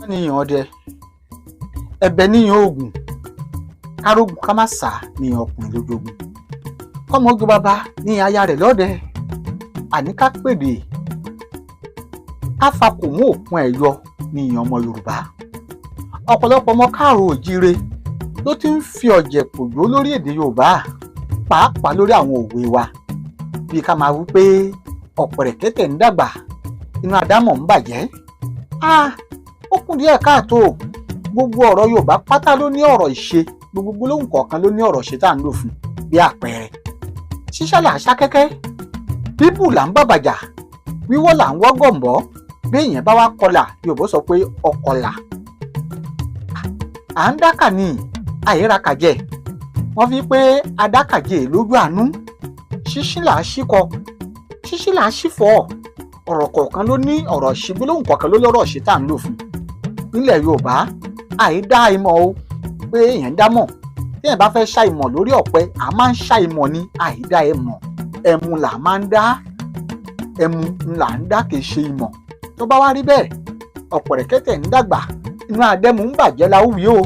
níyàn ọdẹ ẹ̀bẹ̀ níyàn oògùn kárógun ká má sá níyàn ọkùnrin lójoogun kọ́mọ ojú bàbá ní aya rẹ̀ lọ́dẹ àní ká pèdè ká fa kò mú òkun ẹ̀ yọ níyàn ọmọ Yorùbá. Ọ̀pọ̀lọpọ̀ ọmọ káàró òjíire ló ti ń fi ọ̀jẹ̀ pòjó lórí èdè Yorùbá pàápàá lórí àwọn òwe wa bíi ká máa wí pé ọ̀pẹ̀rẹ̀kẹ́tẹ̀ ń dàgbà inú àdámọ̀ ń bàjẹ́. Ó kù díẹ̀ káàtó. Gbogbo ọ̀rọ̀ Yorùbá pátá ló ní ọ̀rọ̀ ìṣe, gbogbo gbólóhùn kọ̀ọ̀kan ló ní ọ̀rọ̀ ìṣe tá à ń lò fún bí àpẹẹrẹ. Ṣíṣá là ń ṣá kẹ́kẹ́, bíbù là ń bàbàjà, wíwọ́ là ń wọ́ gọ̀m̀bọ́, bí èèyàn bá wá kọlà Yorùbá sọ pé ọkọlà. À ń dákà ní àyírakàjẹ, wọ́n fi pé adákàjẹ lójú àánú. Ṣíṣí là ń ṣíkọ, ṣíṣí là ń ṣífọ́. Ọ̀rọ̀ kọ̀ọ̀kan ló ní ọ̀rọ̀ ìṣe, gbólóhùn kọ̀ọ̀kan ló lọ́rọ̀ ìṣe tá à ń lò fún. Nílẹ̀ Yorùbá àìdá ìmọ̀ o pé èèyàn dámọ̀, tí èèyàn bá fẹ́ ṣá ìmọ̀ lórí ọ̀pẹ a máa ń ṣá ìmọ̀ ní àìdá ìmọ̀. Ẹmu là máa ń dá, ẹmu là ń dá kìí ṣe ìmọ̀. Tó bá wá rí bẹ́ẹ̀, ọ̀pẹ̀rẹ̀kẹ́tẹ̀ ń dàgbà inú àdẹ́mu ń bàjẹ́ la ó wí o,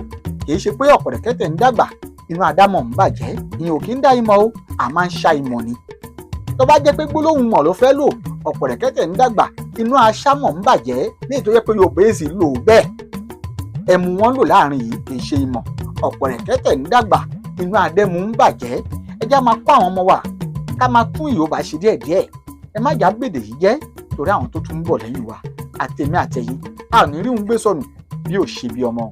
kìí ṣe pé ọ̀pẹ̀rẹ̀kẹ́tẹ̀ ń dàgbà inú àdámọ̀ ń bàjẹ́. Ìyẹn ò kí ń dá ìmọ̀ o, a máa ń ṣá ìmọ̀ ni. Tó bá jẹ́ pé gbólóhùn mọ̀ ló fẹ́ lò, ọ̀pẹ̀rẹ̀kẹ́tẹ̀ ń dàgbà inú aṣámọ̀ ń bàjẹ́ ní ìtọ́jú pé Yorùbá èsì lò bẹ́ẹ̀. Ẹmu wọn lò láàrin yìí kì í ṣe ìmọ̀. Ọ̀pẹ̀rẹ̀kẹ́tẹ̀ ń dàgbà inú àdẹ́mu ń bàjẹ́. Ẹ já máa kọ́ àwọn ọmọ wa ká máa tún Yorùbá ṣe díẹ̀díẹ̀. Ẹ má jà gbèdè yìí jẹ́ torí àwọn tó tún ń bọ̀ lẹ́yìn wa àtèmi àtẹ̀yìn a ò ní rí òun gbé sọnù bí ò ṣe bí ọmọ.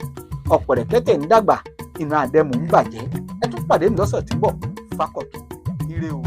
Ọ̀pẹ̀rẹ̀kẹ́tẹ̀ ń dàgbà inú àdẹ́mu ń bàjẹ́. Ẹ tún pàdé mi lọ́sẹ̀ tí ń bọ̀. Fákọ̀tún ire o.